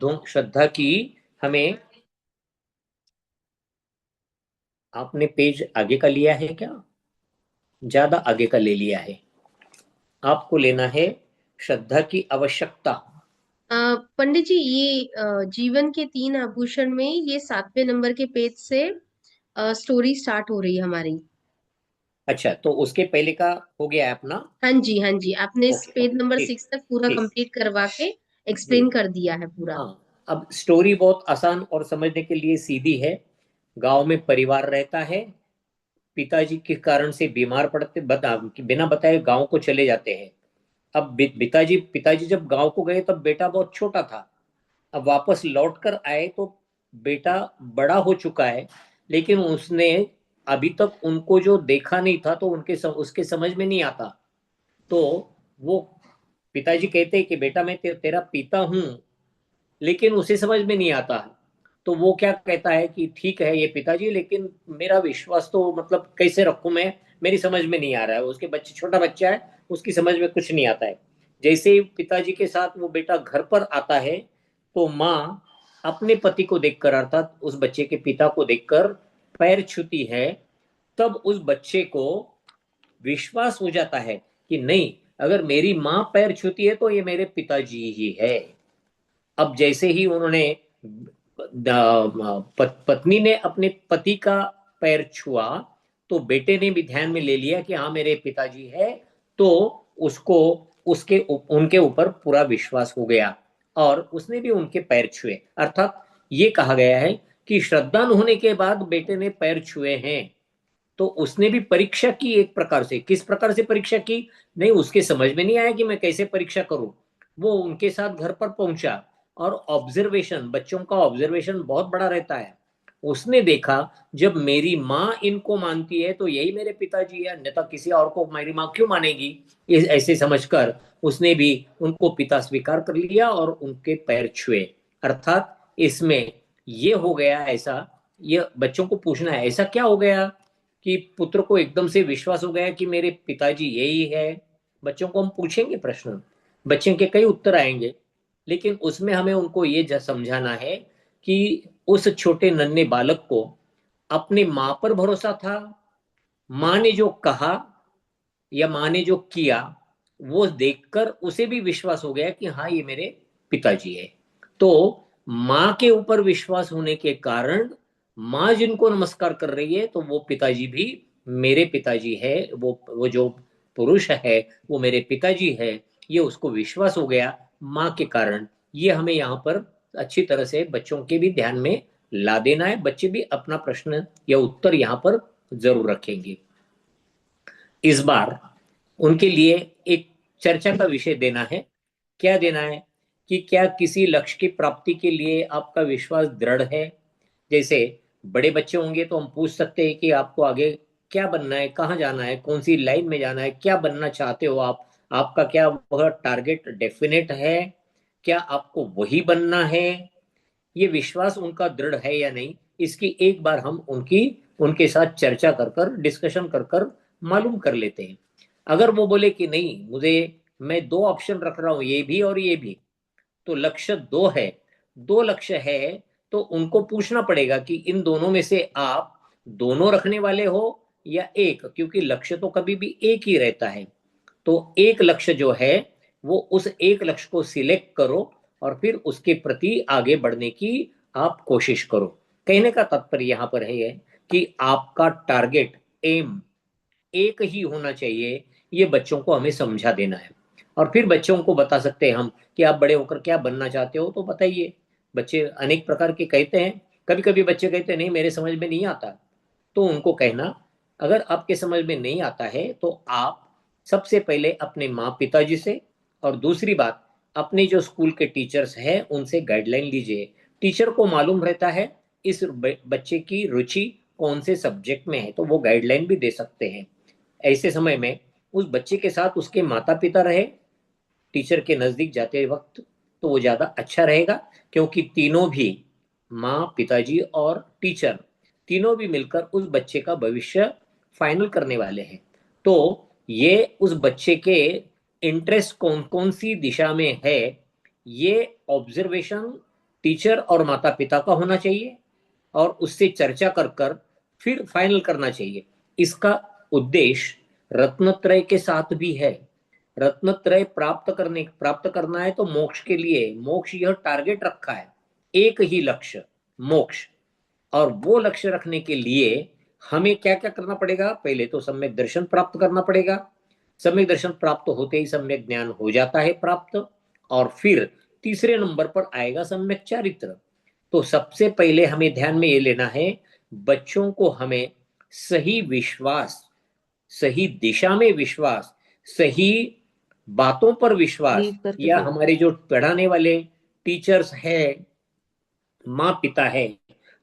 श्रद्धा की हमें, आपने पेज आगे का लिया है क्या? ज्यादा आगे का ले लिया है। आपको लेना है श्रद्धा की आवश्यकता। अ, पंडित जी, ये जीवन के तीन आभूषण में ये 7वें नंबर के पेज से स्टोरी स्टार्ट हो रही है हमारी। अच्छा, तो उसके पहले का हो गया है अपना। हाँ जी, हाँ जी, आपने इस ओके पेज ओके, नंबर ठीक 6 तक पूरा ठीक। कंप्लीट करवा के जी। एक्सप्लेन कर दिया है पूरा। हाँ, अब स्टोरी बहुत आसान और समझने के लिए सीधी है। गांव में परिवार रहता है। पिताजी के कारण से बीमार पड़ते, बिना बताए गांव को चले जाते हैं। अब पिताजी पिताजी जब गांव को गए तब बेटा बहुत छोटा था। अब वापस लौट कर आए तो बेटा बड़ा हो चुका है। लेकिन उसने अभी तक उनको जो देखा नहीं था, तो उसके समझ में नहीं आता। तो वो पिताजी कहते हैं कि बेटा मैं तेरा पिता हूं, लेकिन उसे समझ में नहीं आता। तो वो क्या कहता है कि ठीक है ये पिताजी, लेकिन मेरा विश्वास तो मतलब कैसे रखूं मैं, मेरी समझ में नहीं आ रहा है। उसके बच्चे, छोटा बच्चा है, उसकी समझ में कुछ नहीं आता है। जैसे ही पिताजी के साथ वो बेटा घर पर आता है, तो माँ अपने पति को देखकर, अर्थात उस बच्चे के पिता को देखकर पैर छूती है। तब उस बच्चे को विश्वास हो जाता है कि नहीं, अगर मेरी माँ पैर छूती है तो ये मेरे पिताजी ही है। अब जैसे ही उन्होंने पत्नी ने अपने पति का पैर छुआ, तो बेटे ने भी ध्यान में ले लिया कि हाँ मेरे पिताजी है। तो उसको उनके ऊपर पूरा विश्वास हो गया, और उसने भी उनके पैर छुए। अर्थात ये कहा गया है कि श्रद्धान होने के बाद बेटे ने पैर छुए हैं। तो उसने भी परीक्षा की एक प्रकार से। किस प्रकार से परीक्षा की? नहीं, उसके समझ में नहीं आया कि मैं कैसे परीक्षा करूं। वो उनके साथ घर पर पहुंचा, और ऑब्जर्वेशन, बच्चों का ऑब्जर्वेशन बहुत बड़ा रहता है। उसने देखा, जब मेरी माँ इनको मानती है तो यही मेरे पिताजी है, अन्यथा किसी और को मेरी माँ क्यों मानेगी? ऐसे समझकर उसने भी उनको पिता स्वीकार कर लिया और उनके पैर छुए। अर्थात इसमें ये हो गया ऐसा। ये बच्चों को पूछना है, ऐसा क्या हो गया कि पुत्र को एकदम से विश्वास हो गया कि मेरे पिताजी यही है? बच्चों को हम पूछेंगे प्रश्न, बच्चे के कई उत्तर आएंगे। लेकिन उसमें हमें उनको ये समझाना है कि उस छोटे नन्हे बालक को अपने माँ पर भरोसा था। माँ ने जो कहा या माँ ने जो किया, वो देखकर उसे भी विश्वास हो गया कि हाँ ये मेरे पिताजी है। तो माँ के ऊपर विश्वास होने के कारण माँ जिनको नमस्कार कर रही है, तो वो पिताजी भी मेरे पिताजी है। वो जो पुरुष है वो मेरे पिताजी है, ये उसको विश्वास हो गया माँ के कारण। ये हमें यहाँ पर अच्छी तरह से बच्चों के भी ध्यान में ला देना है। बच्चे भी अपना प्रश्न या उत्तर यहाँ पर जरूर रखेंगे। इस बार उनके लिए एक चर्चा का विषय देना है। क्या देना है? कि क्या किसी लक्ष्य की प्राप्ति के लिए आपका विश्वास दृढ़ है? जैसे बड़े बच्चे होंगे तो हम पूछ सकते हैं कि आपको आगे क्या बनना है, कहाँ जाना है, कौन सी लाइन में जाना है, क्या बनना चाहते हो आप? आपका क्या वह टारगेट डेफिनेट है? क्या आपको वही बनना है? ये विश्वास उनका दृढ़ है या नहीं, इसकी एक बार हम उनके साथ चर्चा कर कर, डिस्कशन कर कर मालूम कर लेते हैं। अगर वो बोले कि नहीं, मुझे, मैं दो ऑप्शन रख रहा हूं, ये भी और ये भी, तो लक्ष्य दो है, दो लक्ष्य है, तो उनको पूछना पड़ेगा कि इन दोनों में से आप दोनों रखने वाले हो या एक, क्योंकि लक्ष्य तो कभी भी एक ही रहता है। तो एक लक्ष्य जो है, वो उस एक लक्ष्य को सिलेक्ट करो, और फिर उसके प्रति आगे बढ़ने की आप कोशिश करो। कहने का तात्पर्य यहां पर है कि आपका टारगेट, एम, एक ही होना चाहिए। ये बच्चों को हमें समझा देना है। और फिर बच्चों को बता सकते हैं हम कि आप बड़े होकर क्या बनना चाहते हो, तो बताइए। बच्चे अनेक प्रकार के कहते हैं। कभी कभी बच्चे कहते हैं नहीं मेरे समझ में नहीं आता। तो उनको कहना, अगर आपके समझ में नहीं आता है तो आप सबसे पहले अपने माँ पिताजी से, और दूसरी बात अपने जो स्कूल के टीचर्स हैं उनसे गाइडलाइन लीजिए। टीचर को मालूम रहता है इस बच्चे की रुचि कौन से सब्जेक्ट में है, तो वो गाइडलाइन भी दे सकते हैं। ऐसे समय में उस बच्चे के साथ उसके माता पिता रहे टीचर के नजदीक जाते वक्त, तो वो ज्यादा अच्छा रहेगा। क्योंकि तीनों भी, माँ पिताजी और टीचर, तीनों भी मिलकर उस बच्चे का भविष्य फाइनल करने वाले हैं। तो ये उस बच्चे के इंटरेस्ट कौन कौन सी दिशा में है, ये ऑब्जर्वेशन टीचर और माता पिता का होना चाहिए और उससे चर्चा कर कर फिर फाइनल करना चाहिए। इसका उद्देश्य रत्नत्रय के साथ भी है। रत्नत्रय प्राप्त करना है तो मोक्ष के लिए, मोक्ष यह टारगेट रखा है, एक ही लक्ष्य, मोक्ष। और वो लक्ष्य रखने के लिए हमें क्या क्या करना पड़ेगा? पहले तो सम्यक दर्शन प्राप्त करना पड़ेगा। सम्यक दर्शन प्राप्त होते ही सम्यक ज्ञान हो जाता है प्राप्त। और फिर तीसरे नंबर पर आएगा सम्यक चारित्र। तो सबसे पहले हमें ध्यान में ये लेना है, बच्चों को हमें सही विश्वास, सही दिशा में विश्वास, सही बातों पर विश्वास, लीव करके या फिर हमारे जो पढ़ाने वाले टीचर्स हैं, माँ पिता है,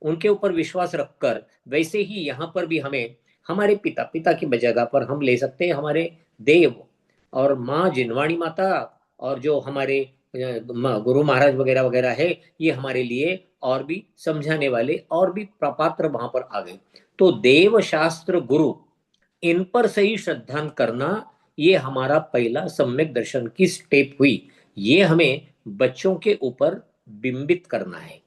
उनके ऊपर विश्वास रखकर, वैसे ही यहाँ पर भी हमें हमारे पिता, पिता की जगह पर हम ले सकते हैं हमारे देव और माँ जिनवाणी माता, और जो हमारे गुरु महाराज वगैरह वगैरह है, ये हमारे लिए और भी समझाने वाले और भी पात्र वहां पर आ गए। तो देव शास्त्र गुरु, इन पर सही श्रद्धा करना, ये हमारा पहला सम्यक दर्शन की स्टेप हुई। ये हमें बच्चों के ऊपर बिंबित करना है,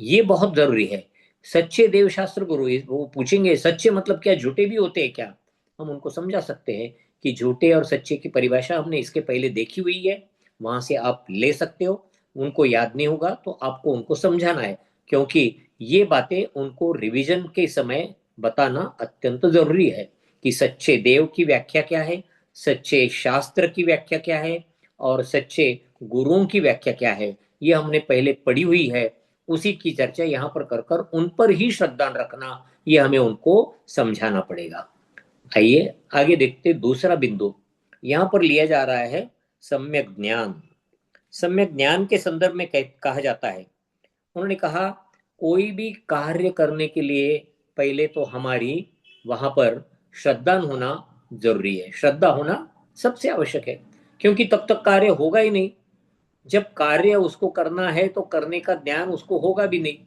ये बहुत जरूरी है। सच्चे देव शास्त्र गुरु, वो पूछेंगे सच्चे मतलब क्या, झूठे भी होते हैं क्या? हम उनको समझा सकते हैं कि झूठे और सच्चे की परिभाषा हमने इसके पहले देखी हुई है, वहां से आप ले सकते हो। उनको याद नहीं होगा तो आपको उनको समझाना है, क्योंकि ये बातें उनको रिवीजन के समय बताना अत्यंत जरूरी है कि सच्चे देव की व्याख्या क्या है, सच्चे शास्त्र की व्याख्या क्या है, और सच्चे गुरुओं की व्याख्या क्या है। ये हमने पहले पढ़ी हुई है, उसी की चर्चा यहाँ पर कर कर उन पर ही श्रद्धा रखना, ये हमें उनको समझाना पड़ेगा। आइए आगे देखते, दूसरा बिंदु यहाँ पर लिया जा रहा है सम्यक ज्ञान। सम्यक ज्ञान के संदर्भ में कहा जाता है, उन्होंने कहा कोई भी कार्य करने के लिए पहले तो हमारी वहां पर श्रद्धा होना जरूरी है। श्रद्धा होना सबसे आवश्यक है, क्योंकि तब तक कार्य होगा ही नहीं। जब कार्य उसको करना है तो करने का ज्ञान उसको होगा भी नहीं।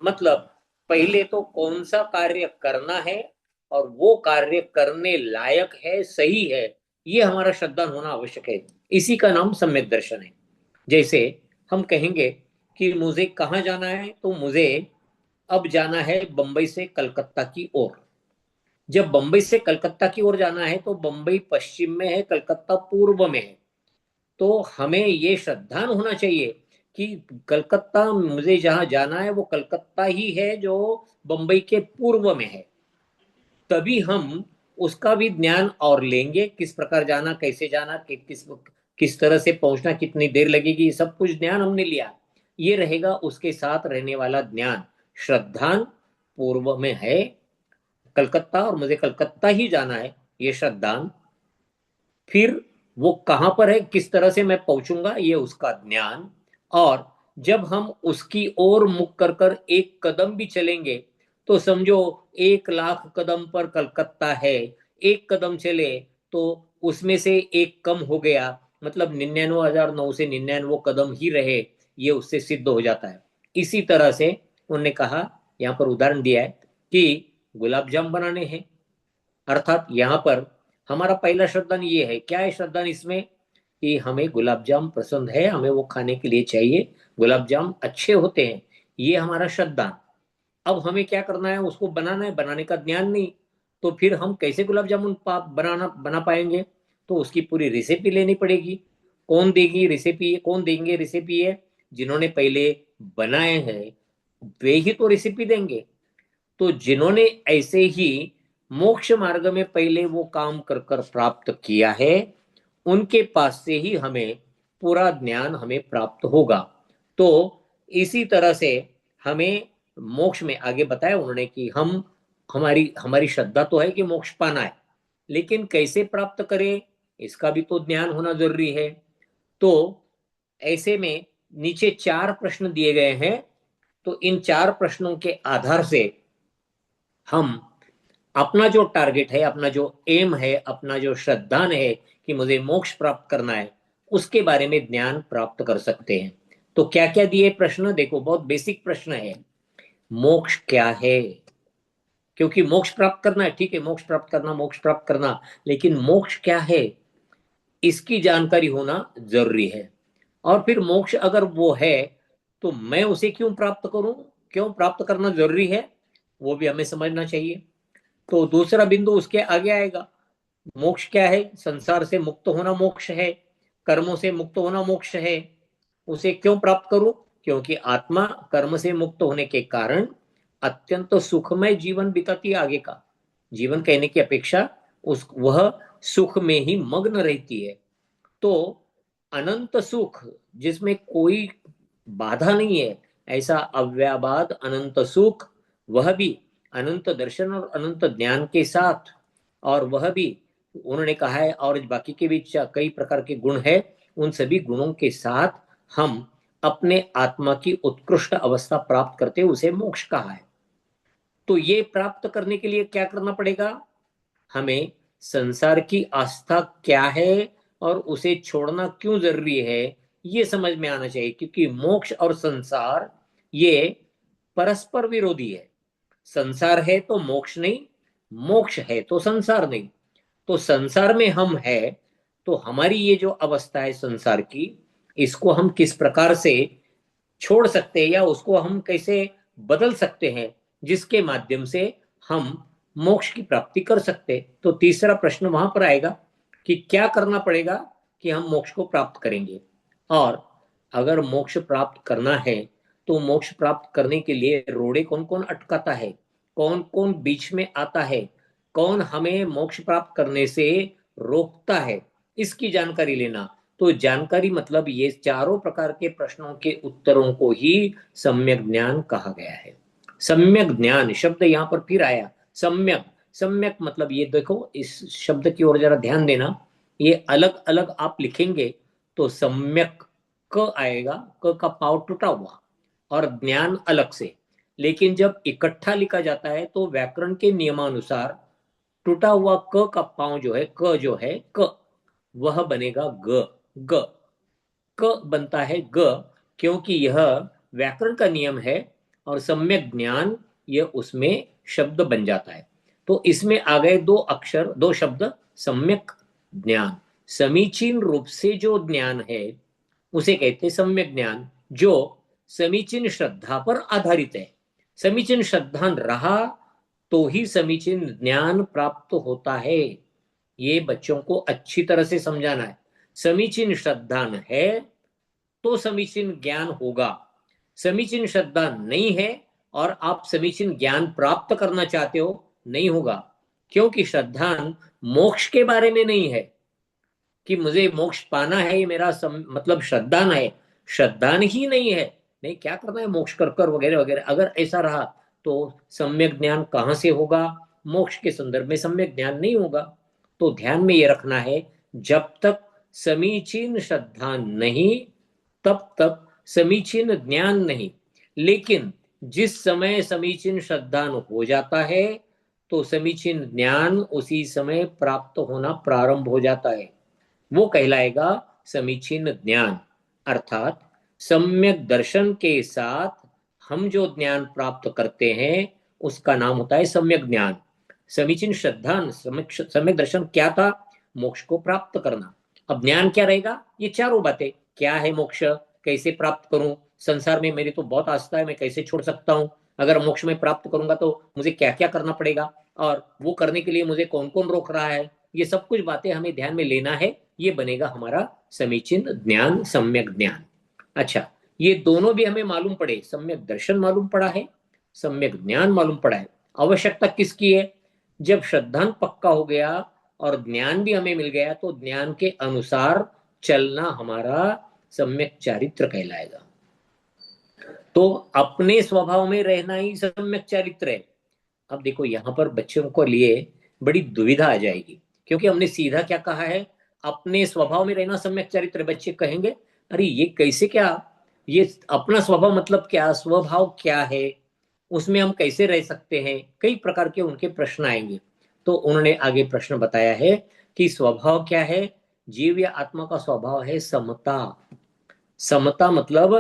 मतलब पहले तो कौन सा कार्य करना है और वो कार्य करने लायक है, सही है, ये हमारा श्रद्धा होना आवश्यक है। इसी का नाम सम्यक दर्शन है। जैसे हम कहेंगे कि मुझे कहाँ जाना है, तो मुझे अब जाना है बंबई से कलकत्ता की ओर। जब बंबई से कलकत्ता की ओर जाना है तो बंबई पश्चिम में है, कलकत्ता पूर्व में है। तो हमें ये श्रद्धा होना चाहिए कि कलकत्ता, मुझे जहां जाना है वो कलकत्ता ही है जो बंबई के पूर्व में है। तभी हम उसका भी ज्ञान और लेंगे, किस प्रकार जाना, कैसे जाना, किस तरह से पहुंचना, कितनी देर लगेगी, सब कुछ ज्ञान हमने लिया। ये रहेगा उसके साथ रहने वाला ज्ञान। श्रद्धान पूर्व में है कलकत्ता और मुझे कलकत्ता ही जाना है, ये श्रद्धान। फिर वो कहां पर है, किस तरह से मैं पहुंचूंगा, ये उसका ज्ञान। और जब हम उसकी ओर मुख कर कर एक कदम भी चलेंगे तो समझो 1 लाख कदम पर कलकत्ता है। एक कदम चले तो उसमें से एक कम हो गया, मतलब 99,900 से 99 कदम ही रहे, ये उससे सिद्ध हो जाता है। इसी तरह से उन्होंने कहा, यहाँ पर उदाहरण दिया है कि गुलाब जाम बनाने हैं, अर्थात यहाँ पर हमारा पहला श्रद्धान ये है। क्या है श्रद्धान इसमें? कि हमें गुलाब जाम पसंद है, हमें वो खाने के लिए चाहिए, गुलाब जाम अच्छे होते हैं, ये हमारा श्रद्धान। अब हमें क्या करना है, उसको बनाना है, बनाने का ज्ञान नहीं, तो फिर हम कैसे गुलाब जामुन बना पाएंगे? तो उसकी पूरी रेसिपी लेनी पड़ेगी। कौन देगी रेसिपी? कौन देंगे रेसिपी? है जिन्होंने पहले बनाए हैं, वे ही तो रेसिपी देंगे। तो जिन्होंने ऐसे ही मोक्ष मार्ग में पहले वो काम कर कर प्राप्त किया है, उनके पास से ही हमें पूरा ज्ञान हमें प्राप्त होगा। तो इसी तरह से हमें मोक्ष में आगे बताया उन्होंने कि हम, हमारी हमारी श्रद्धा तो है कि मोक्ष पाना है, लेकिन कैसे प्राप्त करें, इसका भी तो ज्ञान होना जरूरी है। तो ऐसे में नीचे 4 प्रश्न दिए गए हैं। तो इन 4 प्रश्नों के आधार से हम अपना जो टारगेट है, अपना जो एम है, अपना जो श्रद्धान है कि मुझे मोक्ष प्राप्त करना है, उसके बारे में ज्ञान प्राप्त कर सकते हैं। तो क्या क्या दिए प्रश्न, देखो बहुत बेसिक प्रश्न है। मोक्ष क्या है? क्योंकि मोक्ष प्राप्त करना है, ठीक है, मोक्ष प्राप्त करना, मोक्ष प्राप्त करना, लेकिन मोक्ष क्या है, इसकी जानकारी होना जरूरी है। और फिर मोक्ष अगर वो है तो मैं उसे क्यों प्राप्त करूं, क्यों प्राप्त करना जरूरी है, वो भी हमें समझना चाहिए। तो दूसरा बिंदु उसके आगे आएगा। मोक्ष क्या है? संसार से मुक्त होना मोक्ष है, कर्मों से मुक्त होना मोक्ष है। उसे क्यों प्राप्त करूं? क्योंकि आत्मा कर्म से मुक्त होने के कारण अत्यंत सुखमय जीवन बिताती है। आगे का जीवन कहने की अपेक्षा उस वह सुख में ही मग्न रहती है। तो अनंत सुख जिसमें कोई बाधा नहीं है, ऐसा अव्याबाद अनंत सुख, वह भी अनंत दर्शन और अनंत ज्ञान के साथ, और वह भी उन्होंने कहा है और बाकी के बीच कई प्रकार के गुण है, उन सभी गुणों के साथ हम अपने आत्मा की उत्कृष्ट अवस्था प्राप्त करते, उसे मोक्ष कहा है। तो ये प्राप्त करने के लिए क्या करना पड़ेगा? हमें संसार की आस्था क्या है और उसे छोड़ना क्यों जरूरी है, ये समझ में आना चाहिए। क्योंकि मोक्ष और संसार ये परस्पर विरोधी है। संसार है तो मोक्ष नहीं, मोक्ष है तो संसार नहीं। तो संसार में हम है, तो हमारी ये जो अवस्था है संसार की, इसको हम किस प्रकार से छोड़ सकते हैं या उसको हम कैसे बदल सकते हैं, जिसके माध्यम से हम मोक्ष की प्राप्ति कर सकते हैं। तो तीसरा प्रश्न वहां पर आएगा कि क्या करना पड़ेगा कि हम मोक्ष को प्राप्त करेंगे। और अगर मोक्ष प्राप्त करना है तो मोक्ष प्राप्त करने के लिए रोड़े कौन कौन अटकाता है, कौन कौन बीच में आता है, कौन हमें मोक्ष प्राप्त करने से रोकता है, इसकी जानकारी लेना। तो जानकारी मतलब ये चारों प्रकार के प्रश्नों के उत्तरों को ही सम्यक ज्ञान कहा गया है। सम्यक ज्ञान शब्द यहां पर फिर आया। सम्यक, सम्यक मतलब ये देखो, इस शब्द की ओर जरा ध्यान देना। ये अलग अलग आप लिखेंगे तो सम्यक क आएगा, क का पाव टूटा हुआ, और ज्ञान अलग से। लेकिन जब इकट्ठा लिखा जाता है तो व्याकरण के नियमानुसार टूटा हुआ क का पांव जो है, क जो है क, वह बनेगा ग। ग, क बनता है ग, क्योंकि यह व्याकरण का नियम है। और सम्यक ज्ञान यह उसमें शब्द बन जाता है। तो इसमें आ गए दो अक्षर, दो शब्द, सम्यक ज्ञान। समीचीन रूप से जो ज्ञान है उसे कहते हैं सम्यक ज्ञान, जो समीचीन श्रद्धा पर आधारित है। समीचीन श्रद्धा रहा तो ही समीचीन ज्ञान प्राप्त होता है। ये बच्चों को अच्छी तरह से समझाना है। समीचीन श्रद्धा है तो समीचीन ज्ञान होगा। समीचीन श्रद्धा नहीं है और आप समीचीन ज्ञान प्राप्त करना चाहते हो, नहीं होगा। क्योंकि श्रद्धा मोक्ष के बारे में नहीं है कि मुझे मोक्ष पाना है, ये मेरा मतलब श्रद्धान है। श्रद्धान ही नहीं है, नहीं क्या करना है मोक्ष कर कर वगैरह वगैरह। अगर ऐसा रहा तो सम्यक ज्ञान कहां से होगा? मोक्ष के संदर्भ में सम्यक ज्ञान नहीं होगा। तो ध्यान में ये रखना है, जब तक समीचीन श्रद्धा नहीं तब तक समीचीन ज्ञान नहीं। लेकिन जिस समय समीचीन श्रद्धा हो जाता है तो समीचीन ज्ञान उसी समय प्राप्त होना प्रारंभ हो जाता है। वो कहलाएगा समीचीन ज्ञान। अर्थात सम्यक दर्शन के साथ हम जो ज्ञान प्राप्त करते हैं उसका नाम होता है सम्यक ज्ञान। समीचीन श्रद्धा, सम्यक दर्शन क्या था? मोक्ष को प्राप्त करना। अब ज्ञान क्या रहेगा? ये चारों बातें, क्या है मोक्ष, कैसे प्राप्त करूं, संसार में मेरी तो बहुत आस्था है, मैं कैसे छोड़ सकता हूं, अगर मोक्ष में प्राप्त करूंगा तो मुझे क्या क्या करना पड़ेगा, और वो करने के लिए मुझे कौन कौन रोक रहा है, ये सब कुछ बातें हमें ध्यान में लेना है। ये बनेगा हमारा समीचीन ज्ञान, सम्यक ज्ञान। अच्छा, ये दोनों भी हमें मालूम पड़े, सम्यक दर्शन मालूम पड़ा है, सम्यक ज्ञान मालूम पड़ा है। आवश्यकता किसकी है? जब श्रद्धान पक्का हो गया और ज्ञान भी हमें मिल गया तो ज्ञान के अनुसार चलना हमारा सम्यक चारित्र कहलाएगा। तो अपने स्वभाव में रहना ही सम्यक चारित्र है। अब देखो यहां पर बच्चों को लिए बड़ी दुविधा आ जाएगी, क्योंकि हमने सीधा क्या कहा है, अपने स्वभाव में रहना सम्यक चरित्र। बच्चे कहेंगे अरे ये कैसे, क्या ये अपना स्वभाव मतलब क्या, स्वभाव क्या है, उसमें हम कैसे रह सकते हैं, कई प्रकार के उनके प्रश्न आएंगे। तो उन्होंने आगे प्रश्न बताया है कि स्वभाव क्या है। जीव या आत्मा का स्वभाव है समता। समता मतलब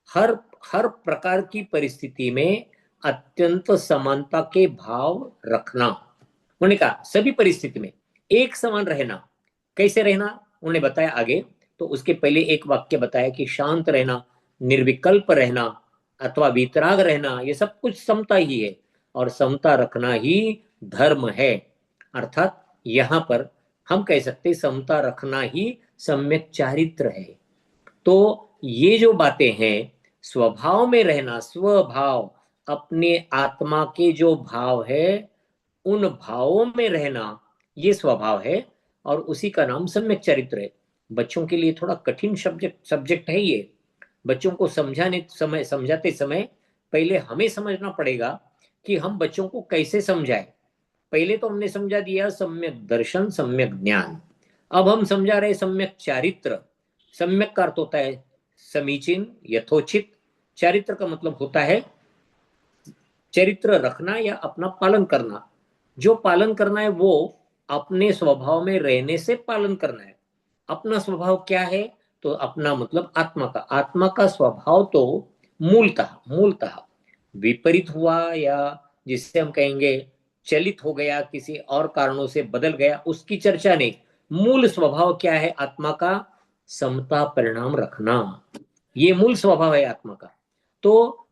हर हर प्रकार की परिस्थिति में अत्यंत समानता के भाव रखना। उन्होंने कहा सभी परिस्थिति में एक समान रहना। कैसे रहना उन्होंने बताया आगे। तो उसके पहले एक वाक्य बताया कि शांत रहना, निर्विकल्प रहना अथवा वीतराग रहना, ये सब कुछ समता ही है, और समता रखना ही धर्म है। अर्थात यहां पर हम कह सकते हैं समता रखना ही सम्यक चारित्र है। तो ये जो बातें हैं, स्वभाव में रहना, स्वभाव, अपने आत्मा के जो भाव है उन भावों में रहना, ये स्वभाव है, और उसी का नाम सम्यक चरित्र है। बच्चों के लिए थोड़ा कठिन सब्जेक्ट सब्जेक्ट है ये। बच्चों को समझाते समय पहले हमें समझना पड़ेगा कि हम बच्चों को कैसे समझाएं। पहले तो हमने समझा दिया सम्यक दर्शन, सम्यक ज्ञान। अब हम समझा रहे सम्यक चारित्र। सम्यक का अर्थ होता है समीचीन, यथोचित। चारित्र का मतलब होता है चरित्र रखना या अपना पालन करना। जो पालन करना है वो अपने स्वभाव में रहने से पालन करना है। अपना स्वभाव क्या है? तो अपना मतलब आत्मा का स्वभाव तो मूलतः मूलतः विपरीत हुआ, या जिससे हम कहेंगे चलित हो गया, किसी और कारणों से बदल गया, उसकी चर्चा नहीं। मूल स्वभाव क्या है आत्मा का? समता परिणाम रखना, ये मूल स्वभाव है आत्मा का। तो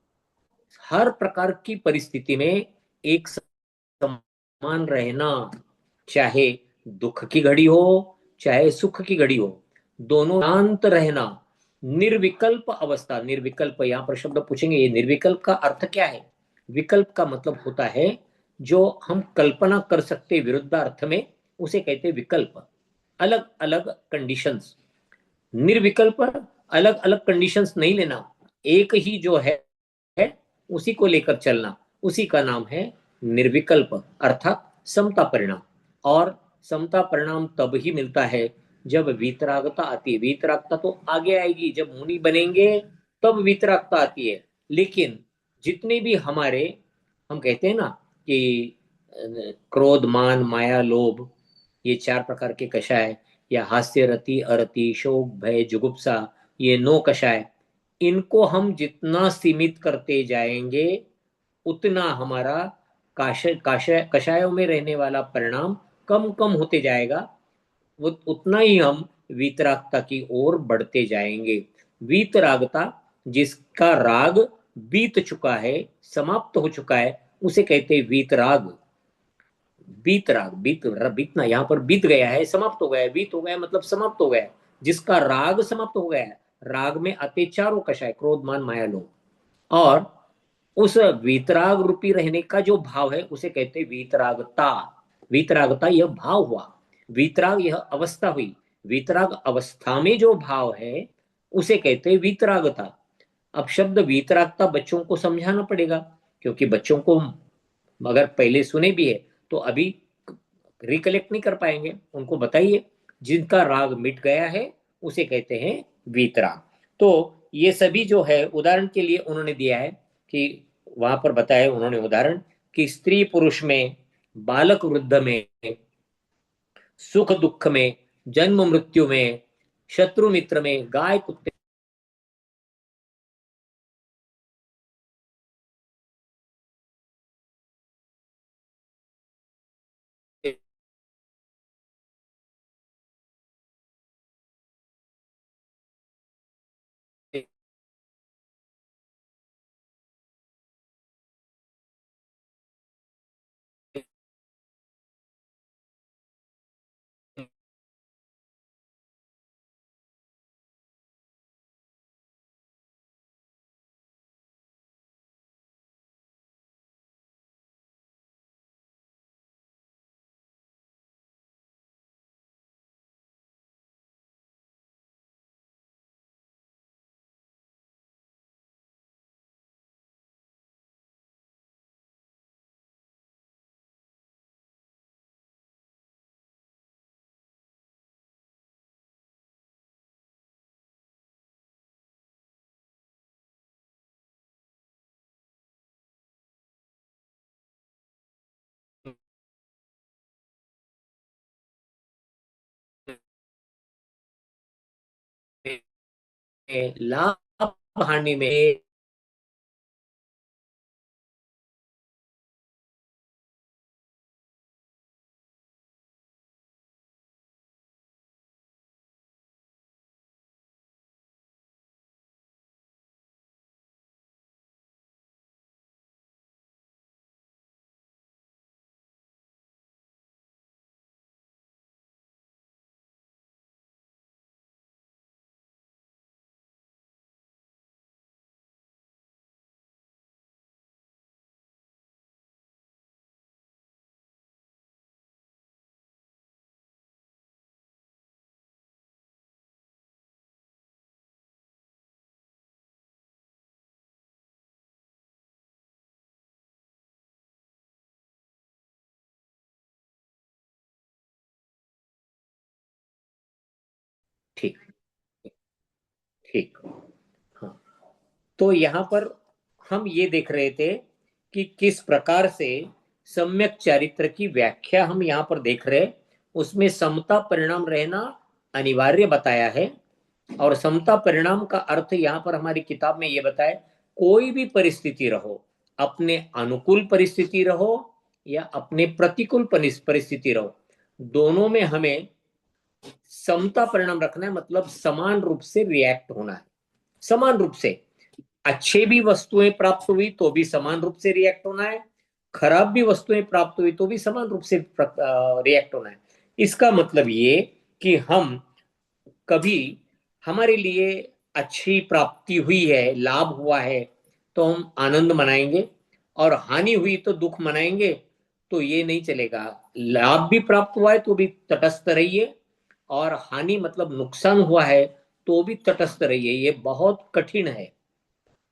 हर प्रकार की परिस्थिति में एक समान रहना, चाहे दुख की घड़ी हो चाहे सुख की घड़ी हो, दोनों शांत रहना, निर्विकल्प अवस्था। निर्विकल्प यहां पर शब्द पूछेंगे, ये निर्विकल्प का अर्थ क्या है? विकल्प का मतलब होता है जो हम कल्पना कर सकते विरुद्ध अर्थ में, उसे कहते हैं विकल्प। अलग अलग कंडीशंस। निर्विकल्प अलग अलग कंडीशंस नहीं लेना, एक ही जो है उसी को लेकर चलना, उसी का नाम है निर्विकल्प, अर्थात समता परिणाम। और समता परिणाम तब ही मिलता है जब वीतरागता आती है। वीतरागता तो आगे आएगी, जब मुनि बनेंगे तब वीतरागता आती है। लेकिन जितने भी हमारे, हम कहते हैं ना कि क्रोध, मान, माया, लोभ, ये चार प्रकार के कषाय, या हास्य, रति, अरति, शोक, भय, जुगुप्सा, ये 9 कषाय, इनको हम जितना सीमित करते जाएंगे उतना हमारा कषायों में रहने वाला परिणाम कम कम होते जाएगा। वो उतना ही हम वीतरागता की ओर बढ़ते जाएंगे। वीतरागता, जिसका राग बीत चुका है, समाप्त हो चुका है, उसे कहते हैं वीतराग। बीतराग, बीतना, यहाँ पर बीत गया है, समाप्त हो गया है। बीत हो गया मतलब समाप्त हो गया है, जिसका राग समाप्त हो गया है। राग में आते चारों कषाय, क्रोध, मान, माया, लोभ। और उस वीतराग रूपी रहने का जो भाव है उसे कहते हैं वीतरागता। वीतरागता यह भाव हुआ, वीतराग यह अवस्था हुई। वीतराग अवस्था में जो भाव है उसे कहते हैं वीतरागता। अब शब्द वीतरागता बच्चों को समझाना पड़ेगा, क्योंकि बच्चों को अगर पहले सुने भी है तो अभी रिकलेक्ट नहीं कर पाएंगे। उनको बताइए, जिनका राग मिट गया है उसे कहते हैं वीतराग। तो ये सभी जो है उदाहरण के लिए उन्होंने दिया है कि वहां पर बताया उन्होंने उदाहरण कि स्त्री पुरुष में, बालक वृद्ध में, सुख दुख में, जन्म मृत्यु में, शत्रु मित्र में, गाय कुत्ते लाभ हानि में ठीक। ठीक। हाँ। तो यहाँ पर हम ये देख रहे थे कि किस प्रकार से सम्यक चारित्र की व्याख्या हम यहाँ पर देख रहे, उसमें समता परिणाम रहना अनिवार्य बताया है। और समता परिणाम का अर्थ यहाँ पर हमारी किताब में ये बताए, कोई भी परिस्थिति रहो, अपने अनुकूल परिस्थिति रहो या अपने प्रतिकूल परिस्थिति रहो, दोनों में हमें समता परिणाम रखना है। मतलब समान रूप से रिएक्ट होना है, समान रूप से। अच्छे भी वस्तुएं प्राप्त हुई तो भी समान रूप से रिएक्ट होना है, खराब भी वस्तुएं प्राप्त हुई तो भी समान रूप से रिएक्ट होना है। इसका मतलब ये कि हम कभी, हमारे लिए अच्छी प्राप्ति हुई है, लाभ हुआ है, तो हम आनंद मनाएंगे, और हानि हुई तो दुख मनाएंगे, तो ये नहीं चलेगा। लाभ भी प्राप्त हुआ है तो भी तटस्थ रहिए, और हानि मतलब नुकसान हुआ है तो भी तटस्थ रहिए। ये बहुत कठिन है,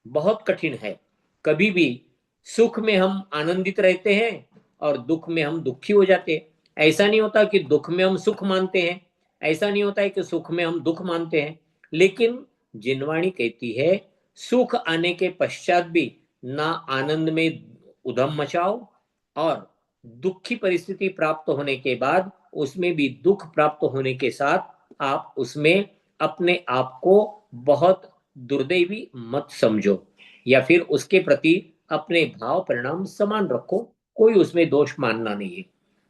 बहुत कठिन है। कभी भी सुख में हम आनंदित रहते हैं और दुख में हम दुखी हो जाते हैं। ऐसा नहीं होता कि दुख में हम सुख मानते हैं, ऐसा नहीं होता है कि सुख में हम दुख मानते हैं। लेकिन जिनवाणी कहती है, सुख आने के पश्चात भी ना आनंद में उधम मचाओ, और दुखी परिस्थिति प्राप्त होने के बाद उसमें भी दुख प्राप्त होने के साथ आप उसमें अपने आप को बहुत दुर्दैवी मत समझो, या फिर उसके प्रति अपने भाव परिणाम समान रखो। कोई उसमें दोष मानना नहीं है।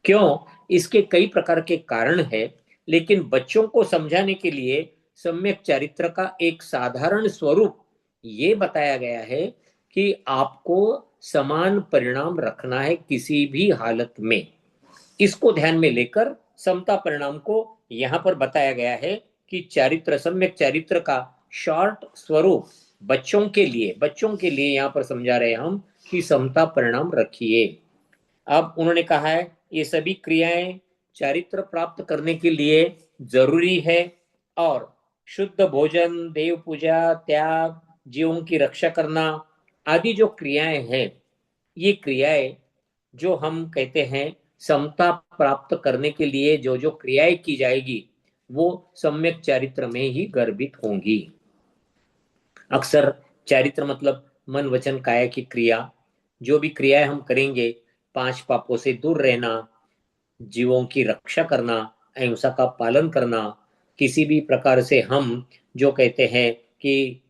क्यों? इसके कई प्रकार के कारण है, लेकिन बच्चों को समझाने के लिए सम्यक चरित्र का एक साधारण स्वरूप ये बताया गया है कि आपको समान परिणाम रखना है किसी भी हालत में। इसको ध्यान में लेकर समता परिणाम को यहां पर बताया गया है कि चारित्र, सम्यक चारित्र का शॉर्ट स्वरूप बच्चों के लिए यहां पर समझा रहे हैं हम कि समता परिणाम रखिए। अब उन्होंने कहा है ये सभी क्रियाएं चारित्र प्राप्त करने के लिए जरूरी है, और शुद्ध भोजन, देव पूजा, त्याग, जीवों की रक्षा करना आदि जो क्रियाएं हैं, ये क्रियाएं जो हम कहते हैं समता प्राप्त करने के लिए जो जो क्रियाएं की जाएगी, वो सम्यक चारित्र में ही गर्भित होंगी। अक्सर चारित्र मतलब मन वचन काया की क्रिया, जो भी क्रियाएं हम करेंगे, पांच पापों से दूर रहना, जीवों की रक्षा करना, अहिंसा का पालन करना, किसी भी प्रकार से हम जो कहते हैं कि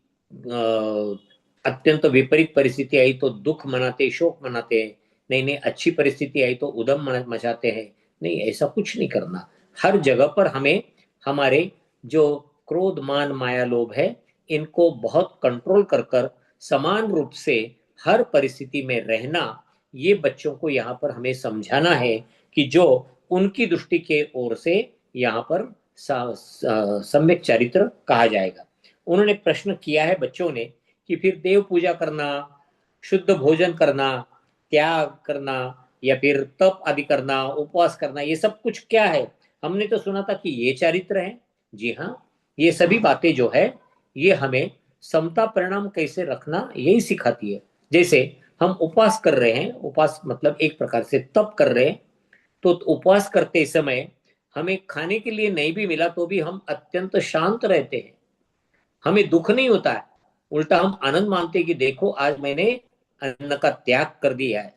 अत्यंत विपरीत परिस्थिति आई तो दुख मनाते, शोक मनाते हैं, नहीं नहीं, अच्छी परिस्थिति आई तो उदम मचाते हैं, नहीं, ऐसा कुछ नहीं करना। हर जगह पर हमें हमारे जो क्रोध, मान, माया, लोभ है, इनको बहुत कंट्रोल कर कर समान रूप से हर परिस्थिति में रहना, ये बच्चों को यहाँ पर हमें समझाना है कि जो उनकी दृष्टि के ओर से यहाँ पर सम्यक चरित्र कहा जाएगा। उन्होंने प्रश्न किया है बच्चों ने कि फिर देव पूजा करना, शुद्ध भोजन करना, त्याग करना, या फिर तप आदि करना, उपवास करना, ये सब कुछ क्या है? हमने तो सुना था कि ये चारित्र है। जी हाँ, ये सभी बातें जो है, ये हमें समता परिणाम कैसे रखना यही सिखाती है। जैसे हम उपवास कर रहे हैं, उपवास मतलब एक प्रकार से तप कर रहे हैं, तो उपवास करते समय हमें खाने के लिए नहीं भी मिला तो भी हम अत्यंत शांत रहते हैं, हमें दुख नहीं होता है। उल्टा हम आनंद मानते हैं कि देखो आज मैंने अन्न का त्याग कर दिया है।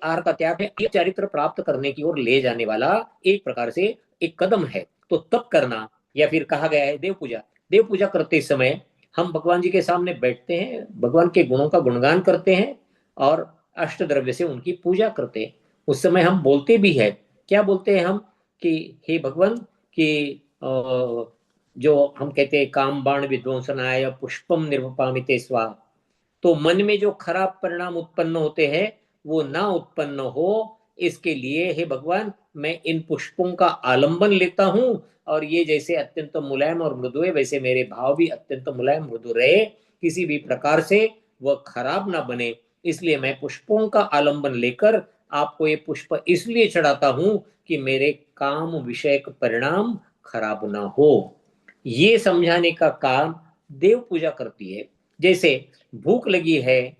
आहार का त्याग है, ये चरित्र प्राप्त करने की ओर ले जाने वाला एक प्रकार से एक कदम है। तो तप करना, या फिर कहा गया है देव पूजा। देव पूजा करते समय हम भगवान जी के सामने बैठते हैं, भगवान के गुणों का गुणगान करते हैं, और अष्ट द्रव्य से उनकी पूजा करते हैं। उस समय हम बोलते भी है, क्या बोलते हैं हम? कि हे भगवान, कि जो हम कहते हैं काम बाण विध्वंसनाय पुष्पम निर्वपामि ते स्वाहा। तो मन में जो खराब परिणाम उत्पन्न होते हैं वो ना उत्पन्न हो, इसके लिए हे भगवान मैं इन पुष्पों का आलंबन लेता हूं, और ये जैसे अत्यंत मुलायम और मृदु है, वैसे मेरे भाव भी अत्यंत मुलायम मृदु रहे, किसी भी प्रकार से वह खराब ना बने। इसलिए मैं पुष्पों का आलंबन लेकर आपको ये पुष्प इसलिए चढ़ाता हूं कि मेरे काम विषयक परिणाम खराब ना हो। ये समझाने का काम देव पूजा करती है। जैसे भूख लगी है,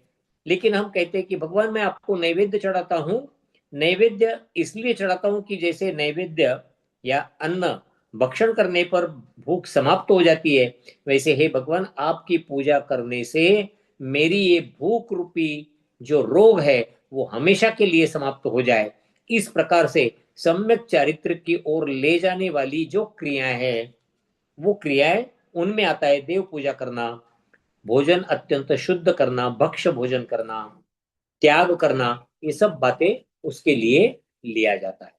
लेकिन हम कहते हैं कि भगवान मैं आपको नैवेद्य चढ़ाता हूँ। नैवेद्य इसलिए चढ़ाता हूँ कि जैसे नैवेद्य या अन्न भक्षण करने पर भूख समाप्त हो जाती है, वैसे हे भगवान आपकी पूजा करने से मेरी ये भूख रूपी जो रोग है वो हमेशा के लिए समाप्त हो जाए। इस प्रकार से सम्यक चारित्र की ओर ले जाने वाली जो क्रियाएं हैं, वो क्रियाएं, उनमें आता है देव पूजा करना, भोजन अत्यंत शुद्ध करना, भक्ष्य भोजन करना, त्याग करना, ये सब बातें उसके लिए लिया जाता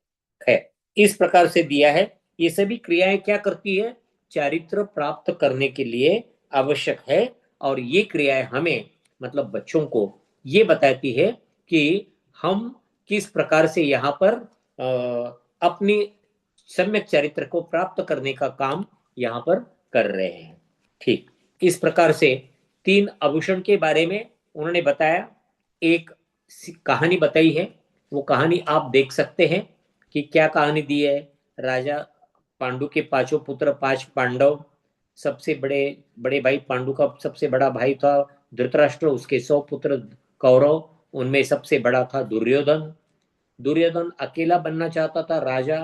है। इस प्रकार से दिया है। ये सभी क्रियाएं क्या करती है? चारित्र प्राप्त करने के लिए आवश्यक है। और ये क्रियाएं हमें, मतलब बच्चों को, ये बताती है कि हम किस प्रकार से यहाँ पर अपनी सम्यक चरित्र को प्राप्त करने का काम यहाँ पर कर रहे हैं। ठीक इस प्रकार से तीन आभूषण के बारे में उन्होंने बताया। एक कहानी बताई है, वो कहानी आप देख सकते हैं कि क्या कहानी दी है। राजा पांडु के पांचों पुत्र, पांच पांडव, सबसे बड़े बड़े भाई पांडु का सबसे बड़ा भाई था धृतराष्ट्र, उसके 100 पुत्र कौरव, उनमें सबसे बड़ा था दुर्योधन। दुर्योधन अकेला बनना चाहता था राजा,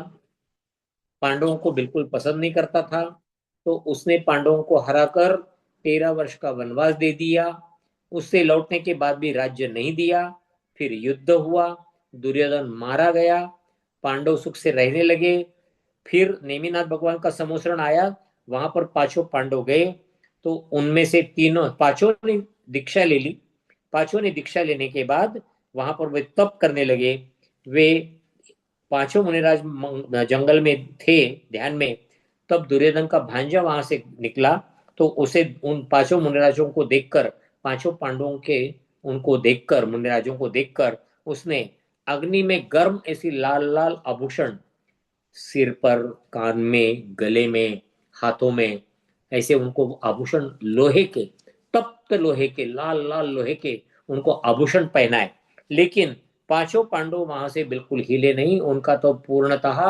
पांडवों को बिल्कुल पसंद नहीं करता था, तो उसने पांडवों को हराकर 13 वर्ष का वनवास दे दिया। उससे लौटने के बाद भी राज्य नहीं दिया। फिर युद्ध हुआ, दुर्योधन मारा गया, पांडव सुख से रहने लगे। फिर नेमिनाथ भगवान का समोसरण आया, वहां पर पांचों पांडव गए, तो उनमें से तीनों पांचों ने दीक्षा ले ली। पांचों ने दीक्षा लेने के बाद वहां पर वे तप करने लगे। वे पांचों मुनिराज जंगल में थे ध्यान में। तब दुर्योधन का भांजा वहां से निकला, तो उसे उन पांचों मुनिराजों को देखकर, पांचों पांडवों के उनको देखकर, मुनिराजों को देखकर उसने अग्नि में गर्म ऐसी लाल लाल आभूषण, सिर पर, कान में, गले में, हाथों में, ऐसे उनको आभूषण लोहे के, तप्त लोहे के, लाल लाल लोहे के उनको आभूषण पहनाए। लेकिन पांचों पांडव वहां से बिल्कुल हिले नहीं, उनका तो पूर्णतः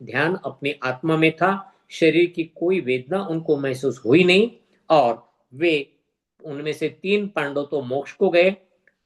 ध्यान अपनी आत्मा में था। शरीर की कोई वेदना उनको महसूस हुई नहीं। और वे, उनमें से 3 पांडव तो मोक्ष को गए।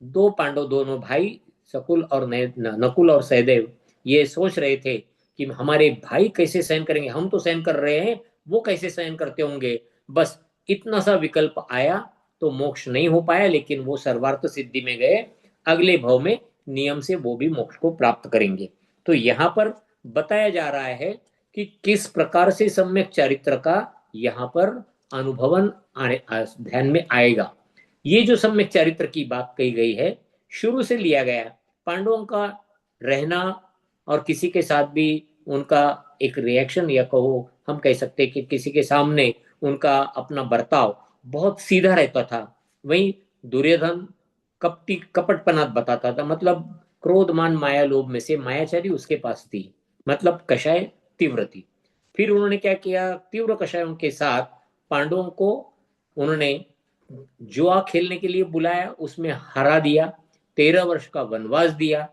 2 पांडव, दोनों भाई सकुल और नकुल और सहदेव, ये सोच रहे थे कि हमारे भाई कैसे सहन करेंगे, हम तो सहन कर रहे हैं, वो कैसे सहन करते होंगे। बस इतना सा विकल्प आया, तो मोक्ष नहीं हो पाया, लेकिन वो सर्वार्थ सिद्धि में गए। अगले भव में नियम से वो भी मोक्ष को प्राप्त करेंगे। तो यहाँ पर बताया जा रहा है कि किस प्रकार से सम्यक चरित्र का यहाँ पर अनुभवन ध्यान में आएगा। ये जो सम्यक चरित्र की बात कही गई है, शुरू से लिया गया पांडवों का रहना, और किसी के साथ भी उनका एक रिएक्शन, या कहो हम कह सकते हैं कि किसी के सामने उनका अपना बर्ताव बहुत सीधा रहता था। वहीं दुर्योधन कपटी कपटपना बताता था, मतलब क्रोध मान माया लोभ में से मायाचारी उसके पास थी, मतलब कषाय तीव्र थी। फिर उन्होंने क्या किया, तीव्र कषायों के साथ पांडवों को उन्होंने जुआ खेलने के लिए बुलाया, उसमें हरा दिया, 13 वर्ष का वनवास दिया।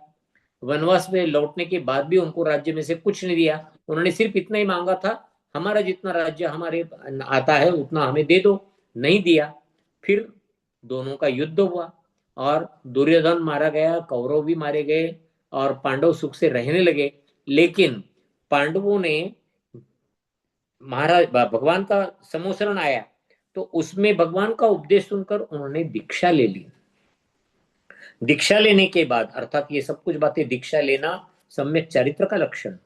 वनवास में लौटने के बाद भी उनको राज्य में से कुछ नहीं दिया। उन्होंने सिर्फ इतना ही मांगा था, हमारा जितना राज्य हमारे आता है उतना हमें दे दो। नहीं दिया। फिर दोनों का युद्ध हुआ, और दुर्योधन मारा गया, कौरव भी मारे गए, और पांडव सुख से रहने लगे। लेकिन पांडवों ने, महाराज भगवान का समोसरण आया, तो उसमें भगवान का उपदेश सुनकर उन्होंने दीक्षा ले ली। दीक्षा लेने के बाद, अर्थात ये सब कुछ बातें, दीक्षा लेना सम्यक चरित्र का लक्षण।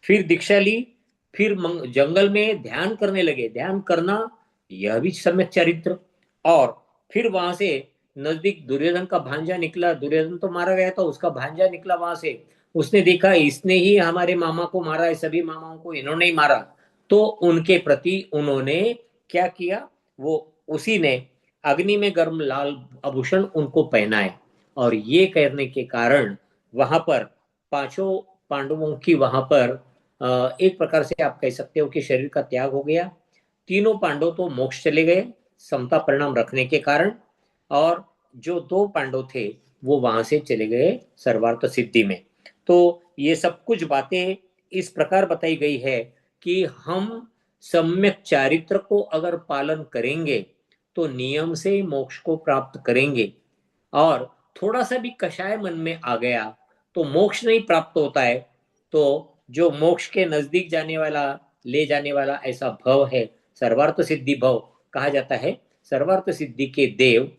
फिर दीक्षा ली, फिर जंगल में ध्यान करने लगे। ध्यान करना यह भी सम्यक चरित्र। और फिर वहां से नजदीक दुर्योधन का भांजा निकला, दुर्योधन तो मारा गया था, उसका भांजा निकला वहां से। उसने देखा इसने ही हमारे मामा को मारा है, सभी मामाओं को इन्होंने ही मारा। तो उनके प्रति उन्होंने क्या किया, वो उसी ने अग्नि में गर्म लाल आभूषण उनको पहनाए। और ये करने के कारण वहां पर पांचों पांडवों की वहां पर एक प्रकार से आप कह सकते हो कि शरीर का त्याग हो गया। तीनों पांडव तो मोक्ष चले गए समता परिणाम रखने के कारण, और जो 2 पांडव थे वो वहां से चले गए सर्वार्थ सिद्धि में। तो ये सब कुछ बातें इस प्रकार बताई गई है कि हम सम्यक चारित्र को अगर पालन करेंगे तो नियम से मोक्ष को प्राप्त करेंगे। और थोड़ा सा भी कषाय मन में आ गया तो मोक्ष नहीं प्राप्त होता है। तो जो मोक्ष के नजदीक जाने वाला, ले जाने वाला ऐसा भव है, सर्वार्थ सिद्धि भव कहा जाता है। सर्वार्थ सिद्धि के देव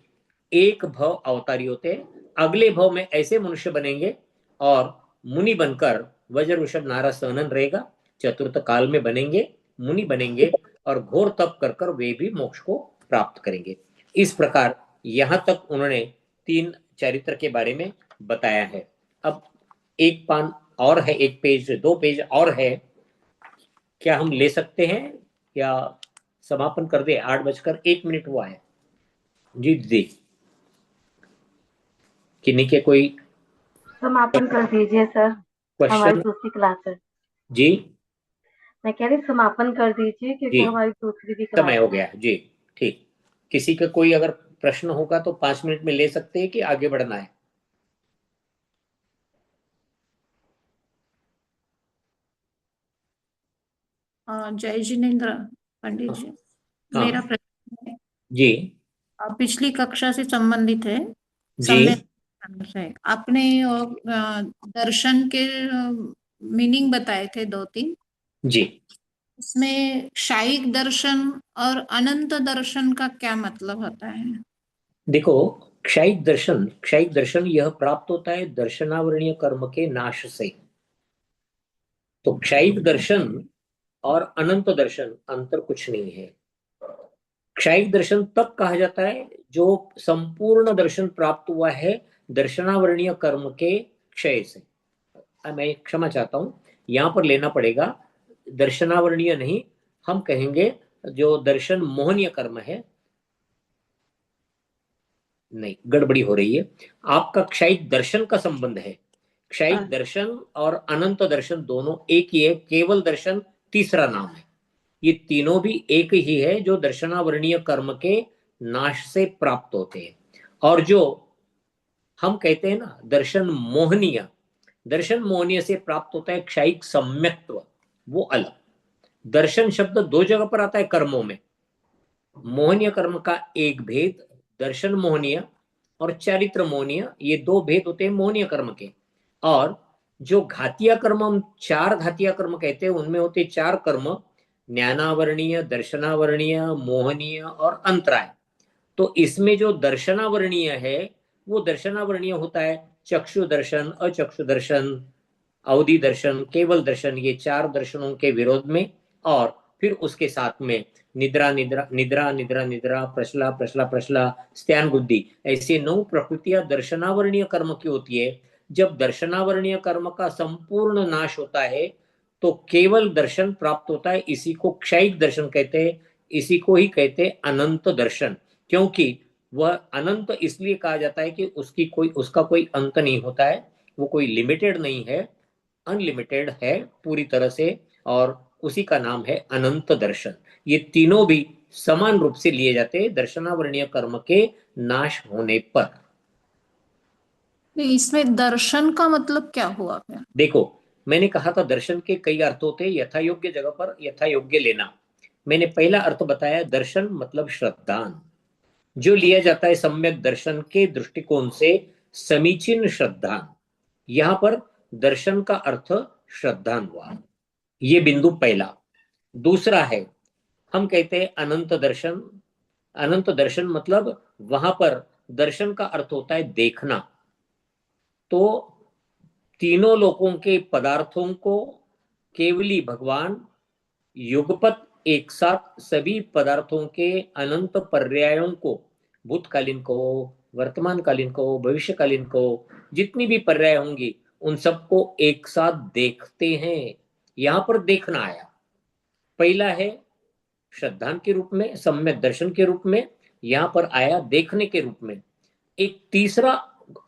एक भव अवतारी होते हैं, अगले भव में ऐसे मनुष्य बनेंगे और मुनि बनकर, वज्र वृषभ नारा सहनन रहेगा, चतुर्थ काल में बनेंगे, मुनि बनेंगे और घोर तप कर कर वे भी मोक्ष को प्राप्त करेंगे। इस प्रकार यहां तक उन्होंने 3 चरित्र के बारे में बताया है। अब एक पान और है, एक पेज, 2 पेज और है, क्या हम ले सकते हैं या समापन कर दे? 8:01 हुआ है। जी दीदी, किन्हीं के कोई समापन कर दीजिए सर, हमारी क्वेश्चन? दूसरी क्लास है। जी मैं कह रही समापन कर दीजिए क्योंकि जी, हमारी दूसरी भी क्लास समय हो है। गया जी। ठीक, किसी का कोई अगर प्रश्न होगा तो 5 मिनट में ले सकते हैं कि आगे बढ़ना है? जय जिनेन्द्र पंडित हाँ जी, हाँ, मेरा प्रश्न है, जी पिछली कक्षा से संबंधित है। जी सम्यक है, आपने दर्शन के मीनिंग बताए थे 2-3। जी। इसमें शाइक दर्शन और अनंत दर्शन का क्या मतलब होता है? देखो, क्षयिक दर्शन यह प्राप्त होता है दर्शनावरणीय कर्म के नाश से। तो क्षयिक दर्शन और अनंत दर्शन अंतर कुछ नहीं है। क्षयिक दर्शन तब कहा जाता है जो संपूर्ण दर्शन प्राप्त हुआ है दर्शनावरणीय कर्म के क्षय से। मैं क्षमा चाहता हूं, यहां पर लेना पड़ेगा दर्शनावरणीय नहीं, हम कहेंगे जो दर्शन मोहनीय कर्म है। नहीं, गड़बड़ी हो रही है। आपका क्षयिक दर्शन का संबंध है। क्षयिक दर्शन और अनंत दर्शन दोनों एक ही है, केवल दर्शन तीसरा नाम है। ये तीनों भी एक ही है जो दर्शनावरणीय कर्म के नाश से प्राप्त होते हैं। और जो हम कहते हैं ना दर्शन मोहनीय से प्राप्त होता है क्षयिक सम्यक्त्व, वो अलग। दर्शन शब्द 2 जगह पर आता है कर्मों में। मोहनीय कर्म का एक भेद दर्शन मोहनीय और चारित्र मोहनीय, ये 2 भेद होते हैं मोहनीय कर्म के। और जो घातीय कर्म, हम 4 घातीय कर्म कहते हैं, उनमें होते 4 कर्म, ज्ञानावरणीय, दर्शनावरणीय, मोहनीय और अंतराय। तो इसमें जो दर्शनावरणीय है वो दर्शनावरणीय होता है चक्षु दर्शन, अचक्षु दर्शन, अवधि दर्शन, केवल दर्शन, ये 4 दर्शनों के विरोध में। और फिर उसके साथ में निद्रा निद्रा निद्रा निद्रा निद्रा, प्रश्ला प्रश्ला प्रश्ला, स्त्यान बुद्धि, ऐसे 9 प्रकृतियां दर्शनावरणीय कर्म की होती है। जब दर्शनावरणीय कर्म का संपूर्ण नाश होता है तो केवल दर्शन प्राप्त होता है। इसी को क्षयिक दर्शन कहते हैं, इसी को ही कहते हैं अनंत दर्शन। क्योंकि वह अनंत इसलिए कहा जाता है कि उसका कोई अंत नहीं होता है, वो कोई लिमिटेड नहीं है, अनलिमिटेड है पूरी तरह से। और उसी का नाम है अनंत दर्शन। ये तीनों भी समान रूप से लिए जाते हैं दर्शनावरणीय कर्म के नाश होने पर। तो इसमें दर्शन का मतलब क्या हुआ फिर? देखो, मैंने कहा था दर्शन के कई अर्थ होते हैं, यथा योग्य जगह पर यथा योग्य लेना। मैंने पहला अर्थ बताया, दर्शन मतलब श्रद्धान, जो लिया जाता है सम्यक दर्शन के दृष्टिकोण से, समीचीन श्रद्धान। यहां पर दर्शन का अर्थ श्रद्धान हुआ, ये बिंदु पहला। दूसरा है, हम कहते हैं अनंत दर्शन। अनंत दर्शन मतलब वहां पर दर्शन का अर्थ होता है देखना। तो तीनों लोकों के पदार्थों को केवली भगवान युगपत एक साथ सभी पदार्थों के अनंत पर्यायों को, भूतकालीन को, वर्तमानकालीन को, भविष्यकालीन को, जितनी भी पर्याय होंगी उन सबको एक साथ देखते हैं। यहां पर देखना आया, पहला है श्रद्धान के रूप में, सम्यक दर्शन के रूप में, यहां पर आया देखने के रूप में। एक तीसरा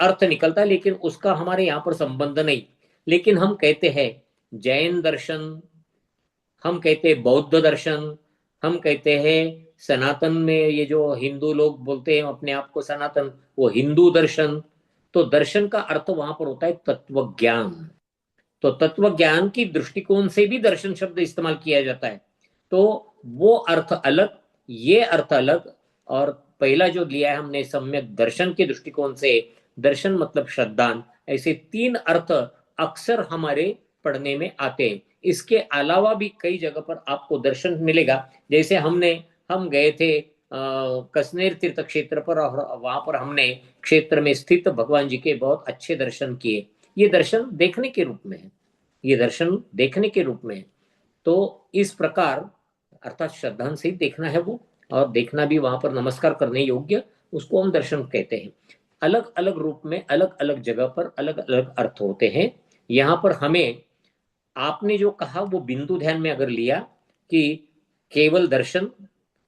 अर्थ निकलता है लेकिन उसका हमारे यहां पर संबंध नहीं। लेकिन हम कहते हैं जैन दर्शन, हम कहते हैं बौद्ध दर्शन, हम कहते हैं सनातन में, ये जो हिंदू लोग बोलते हैं अपने आप को सनातन, वो हिंदू दर्शन। तो दर्शन का अर्थ वहां पर होता है तत्व ज्ञान। तो तत्व ज्ञान की दृष्टिकोण से भी दर्शन शब्द इस्तेमाल किया जाता है। तो वो अर्थ अलग, ये अर्थ अलग। और पहला जो लिया है हमने सम्यक दर्शन के दृष्टिकोण से, दर्शन मतलब श्रद्धान, ऐसे तीन अर्थ अक्सर हमारे पढ़ने में आते हैं। इसके अलावा भी कई जगह पर आपको दर्शन मिलेगा। जैसे हम गए थे कसनेर तीर्थ क्षेत्र पर, और वहां पर हमने क्षेत्र में स्थित भगवान जी के बहुत अच्छे दर्शन किए। ये दर्शन देखने के रूप में है, ये दर्शन देखने के रूप में है। तो इस प्रकार अर्थात श्रद्धांत से ही देखना है वो, और देखना भी वहां पर नमस्कार करने योग्य, उसको हम दर्शन कहते हैं। अलग अलग रूप में अलग अलग जगह पर अलग अलग अर्थ होते हैं। यहाँ पर हमें आपने जो कहा वो बिंदु ध्यान में अगर लिया कि केवल दर्शन,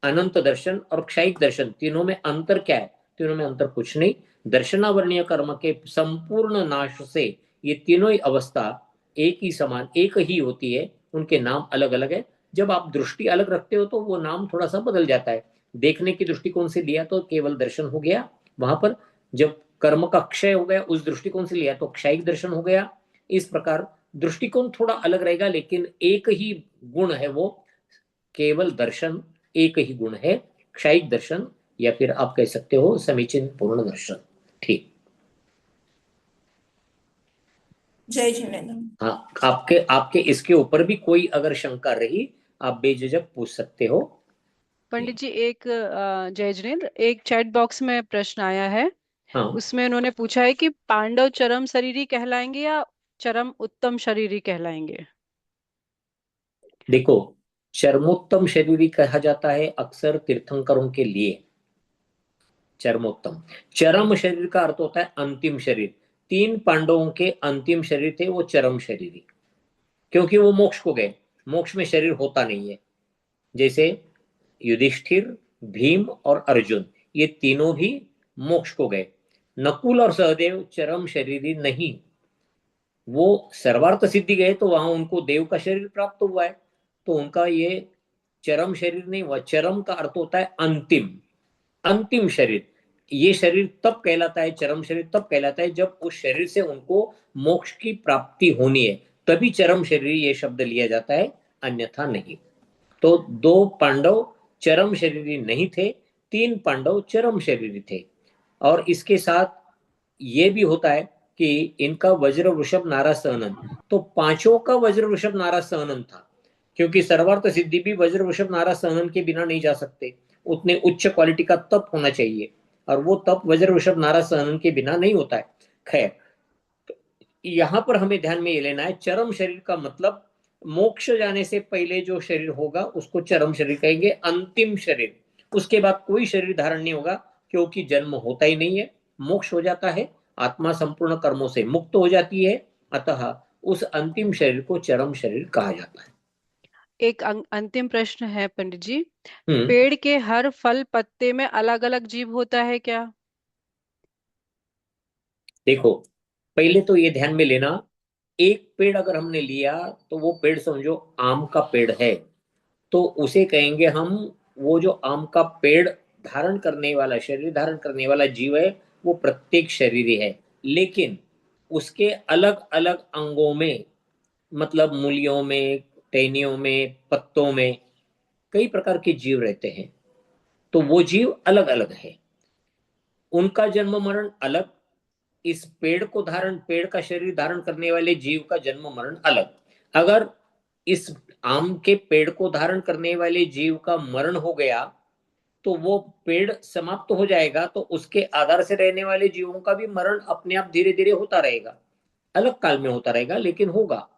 अनंत दर्शन और क्षयिक दर्शन, तीनों में अंतर क्या है? तीनों में अंतर कुछ नहीं। दर्शनावरणीय कर्म के संपूर्ण नाश से ये तीनों ही अवस्था एक ही समान, एक ही होती है। उनके नाम अलग अलग है। जब आप दृष्टि अलग रखते हो तो वो नाम थोड़ा सा बदल जाता है। देखने की दृष्टिकोण से लिया तो केवल दर्शन हो गया वहां पर, जब कर्म का क्षय हो गया उस दृष्टिकोण से लिया तो क्षयिक दर्शन हो गया। इस प्रकार दृष्टिकोण थोड़ा अलग रहेगा, लेकिन एक ही गुण है वो, केवल दर्शन एक ही गुण है, क्षयिक दर्शन, या फिर आप कह सकते हो समीचीन पूर्ण दर्शन। ठीक। जय जिनेन्द्र। हाँ, आपके आपके इसके ऊपर भी कोई अगर शंका रही आप बेझिझक पूछ सकते हो। पंडित जी, एक जय जिनेन्द्र, एक चैट बॉक्स में प्रश्न आया है। हाँ, उसमें उन्होंने पूछा है कि पांडव चरम शरीरी कहलाएंगे या चरम उत्तम शरीरी कहलाएंगे? देखो, चरमोत्तम शरीरी कहा जाता है अक्सर तीर्थंकरों के लिए। चरमोत्तम, चरम शरीर का अर्थ होता है अंतिम शरीर। तीन पांडवों के अंतिम शरीर थे वो चरम शरीरी, क्योंकि वो मोक्ष को गए। मोक्ष में शरीर होता नहीं है। जैसे युधिष्ठिर, भीम और अर्जुन, ये तीनों भी मोक्ष को गए। नकुल और सहदेव चरम शरीरी नहीं, वो सर्वार्थ सिद्धि गए तो वहां उनको देव का शरीर प्राप्त हुआ है, तो उनका ये चरम शरीर नहीं हुआ। चरम का अर्थ होता है अंतिम, अंतिम शरीर। ये शरीर तब कहलाता है, चरम शरीर तब कहलाता है जब उस शरीर से उनको मोक्ष की प्राप्ति होनी है, तभी चरम शरीर ये शब्द लिया जाता है, अन्यथा नहीं। तो दो पांडव चरम शरीरी नहीं थे, तीन पांडव चरम शरीरी थे। और इसके साथ ये भी होता है कि इनका वज्र वृषभ नारा सहनन, तो पांचों का वज्र वृषभ नारा सहनन था, क्योंकि सर्वार्थ सिद्धि भी वज्र वृषभ नारा सहनन के बिना नहीं जा सकते। उतने उच्च क्वालिटी का तप होना चाहिए, और वो तप वज्र वृषभ नारा सहनन के बिना नहीं होता है। खैर, यहां पर हमें ध्यान में ये लेना है, चरम शरीर का मतलब मोक्ष जाने से पहले जो शरीर होगा उसको चरम शरीर कहेंगे, अंतिम शरीर। उसके बाद कोई शरीर धारण नहीं होगा, क्योंकि जन्म होता ही नहीं है, मोक्ष हो जाता है, आत्मा संपूर्ण कर्मों से मुक्त हो जाती है। अतः उस अंतिम शरीर को चरम शरीर कहा जाता है। एक अंतिम प्रश्न है पंडित जी। हम्म पेड़ के हर फल पत्ते में अलग अलग जीव होता है क्या? देखो, पहले तो ये ध्यान में लेना, एक पेड़ अगर हमने लिया तो वो पेड़ समझो आम का पेड़ है, तो उसे कहेंगे हम, वो जो आम का पेड़ धारण करने वाला, शरीर धारण करने वाला जीव है, वो प्रत्येक शरीरी है। लेकिन उसके अलग अलग अंगों में, मतलब मूलियों में, टहनियों में, पत्तों में कई प्रकार के जीव रहते हैं, तो वो जीव अलग अलग है, उनका जन्म मरण अलग। इस पेड़ का शरीर धारण करने वाले जीव का जन्म मरण अलग। अगर इस आम के पेड़ को धारण करने वाले जीव का मरण हो गया तो वो पेड़ समाप्त हो जाएगा, तो उसके आधार से रहने वाले जीवों का भी मरण अपने आप धीरे धीरे होता रहेगा, अलग काल में होता रहेगा, लेकिन होगा।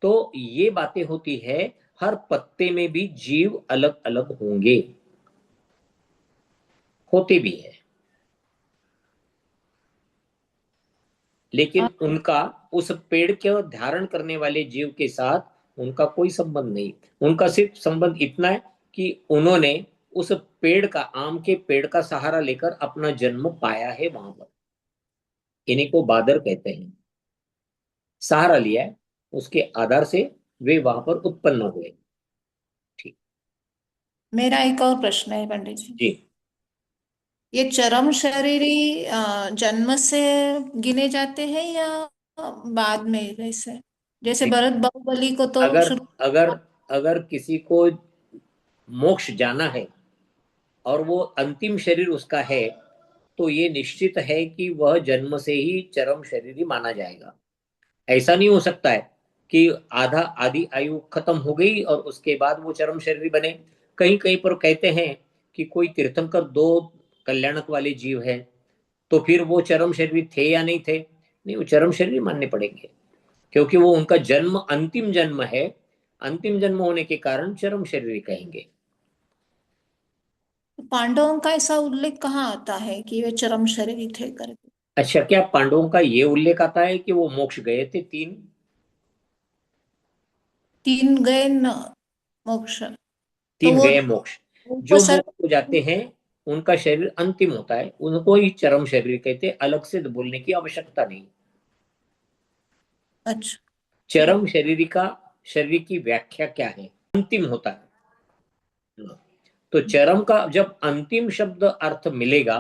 तो ये बातें होती है, हर पत्ते में भी जीव अलग अलग होंगे, होते भी है, लेकिन उनका उस पेड़ के धारण करने वाले जीव के साथ उनका कोई संबंध नहीं। उनका सिर्फ संबंध इतना है कि उन्होंने उस पेड़ का, आम के पेड़ का सहारा लेकर अपना जन्म पाया है वहां पर, इन्हीं को बादर कहते हैं। सहारा लिया है, उसके आधार से वे वहां पर उत्पन्न हुए। ठीक। मेरा एक और प्रश्न है पंडित जी। जी, ये चरम शरीरी जन्म से गिने जाते हैं या बाद में? जैसे जैसे भरत बाहुबली को तो अगर शुरू। अगर अगर किसी को मोक्ष जाना है और वो अंतिम शरीर उसका है, तो ये निश्चित है कि वह जन्म से ही चरम शरीरी माना जाएगा। ऐसा नहीं हो सकता है कि आधी आयु खत्म हो गई और उसके बाद वो चरम शरीरी बने। कहीं कहीं पर कहते हैं कि कोई तीर्थंकर दो कल्याणक वाले जीव है, तो फिर वो चरम शरीरी थे या नहीं थे? नहीं, वो चरम शरीरी मानने पड़ेंगे, क्योंकि वो उनका जन्म अंतिम जन्म है। अंतिम जन्म होने के कारण चरम शरीरी कहेंगे। पांडवों का ऐसा उल्लेख कहाँ आता है कि वे चरम शरीरी थे करके? अच्छा, क्या पांडवों का ये उल्लेख आता है कि वो मोक्ष गए थे तीन? तीन गए न मोक्ष, तो तीन वो गए मोक्ष। उनको जो सर। मोक्ष को जाते हैं उनका शरीर अंतिम होता है, उनको ही चरम शरीर कहते हैं, अलग से बोलने की आवश्यकता नहीं। अच्छा। चरम शरीर का शरीर की व्याख्या क्या है? अंतिम होता है। तो चरम का जब अंतिम शब्द अर्थ मिलेगा,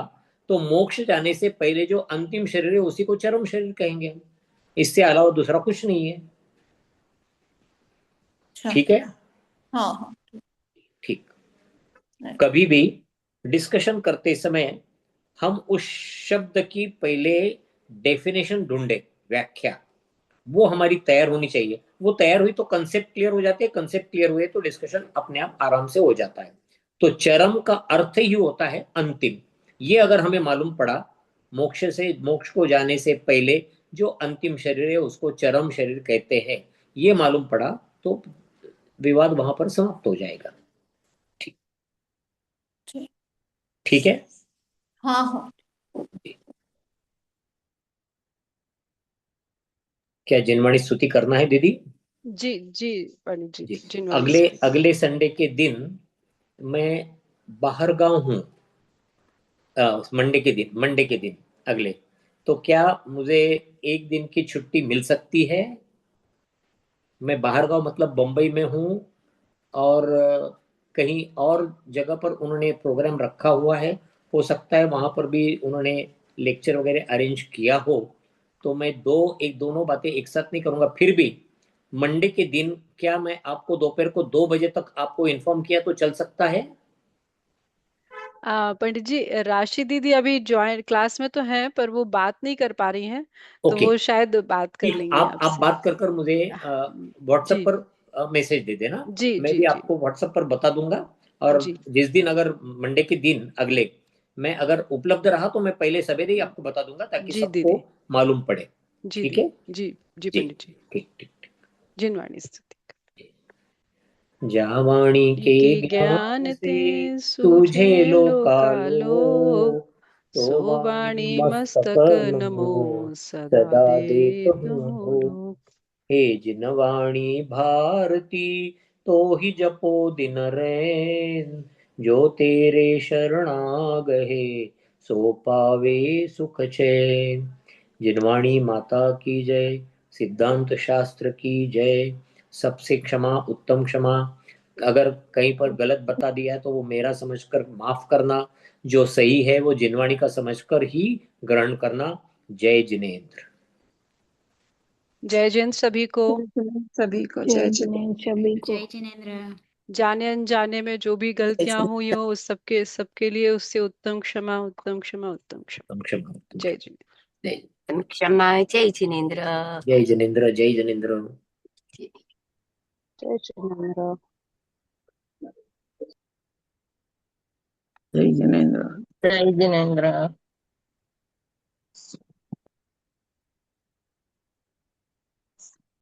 तो मोक्ष जाने से पहले जो अंतिम शरीर है उसी को चरम शरीर कहेंगे हम। इससे अलावा दूसरा कुछ नहीं है। अच्छा। ठीक है? हाँ हाँ। ठीक। Right. कभी भी डिस्कशन करते समय हम उस शब्द की पहले डेफिनेशन ढूंढे, व्याख्या, वो हमारी तैयार होनी चाहिए। वो तैयार हुई तो कंसेप्ट क्लियर हो जाते हैं, कंसेप्ट क्लियर हुए तो डिस्कशन अपने आप आराम से हो जाता है। तो चरम का अर्थ ही होता है अंतिम। ये अगर हमें मालूम पड़ा, मोक्ष को जाने से पहले जो अंतिम शरीर है उसको चरम शरीर कहते हैं, ये मालूम पड़ा तो विवाद वहां पर समाप्त हो जाएगा। ठीक। ठीक। ठीक है। हाँ हाँ। क्या जिनवाणी स्तुति करना है दीदी? जी जी पंडित जी, जी, जिनवाणी अगले स्तुति। अगले संडे के दिन मैं बाहर गांव हूँ। मंडे के दिन अगले, तो क्या मुझे एक दिन की छुट्टी मिल सकती है? मैं बाहर गांव मतलब बम्बई में हूँ, और कहीं और जगह पर उन्होंने प्रोग्राम रखा हुआ है। हो सकता है वहां पर भी उन्होंने लेक्चर वगैरह अरेंज किया हो। तो मैं दोनों बातें एक साथ नहीं करूंगा। फिर भी मंडे के दिन क्या मैं आपको दोपहर को 2 बजे तक आपको इन्फॉर्म किया तो चल सकता है? पंडित जी, राशि दीदी अभी ज्वाइन क्लास में तो हैं, पर वो बात नहीं कर पा रही हैं, तो ओके, वो शायद बात कर ठीक। लेंगी आप आपसे। बात कर मुझे व्हाट्सएप जी पर मैसेज दे देना। जी मैं जी भी जी। आपको व्हाट्सएप पर बता दूंगा। और जी जिस दिन अगर मंडे के दिन अगले मैं अगर उपलब्ध रहा तो मैं पहले सवेरे ही आपको बता दूंगा ताकि जी सबको दीदी। मालूम पड़े। जी ठीक है? दीदी। जी जी जी, पंडित जी। ठीक ठीक ठीक। जिनवाणी स्तुति। जावाणी के के ज्ञान ज्ञान से ते तुझे सूझे लोकालो, लोकालो, तो वाणी सोबाणी मस्तक मस्तक नमो नमो, सदा सदा देत देत हूँ हो हो। लोक। हे जिनवाणी भारती, तो ही जपो दिन रैन, जो तेरे शरणा गए, सो पावे सुख चैन। जिनवाणी माता की जय, सिद्धांत शास्त्र की जय। सबसे क्षमा, उत्तम क्षमा। अगर कहीं पर गलत बता दिया है तो वो मेरा समझकर माफ करना, जो सही है वो जिनवाणी का समझकर ही ग्रहण करना। जय जिनेन्द्र। जय जयंत सभी को। सभी को जय जय जय। जिनेन्द्र सभी को। जय जिनेन्द्र। जाने अनजाने में जो भी गलतियां जय हुई हो उस सबके सबके लिए उससे उत्तम क्षमा, उत्तम क्षमा, उत्तम क्षमा। उत्तम क्षमा, उत्तम जय क्षमा। जय। जय क्षमा जय जिनेन्द्र। जय जिनेन्द्र, जय जिनेन्द्र। जय जिनेन्द्र। जिनेन्द्र। जय जिनेन्द्र।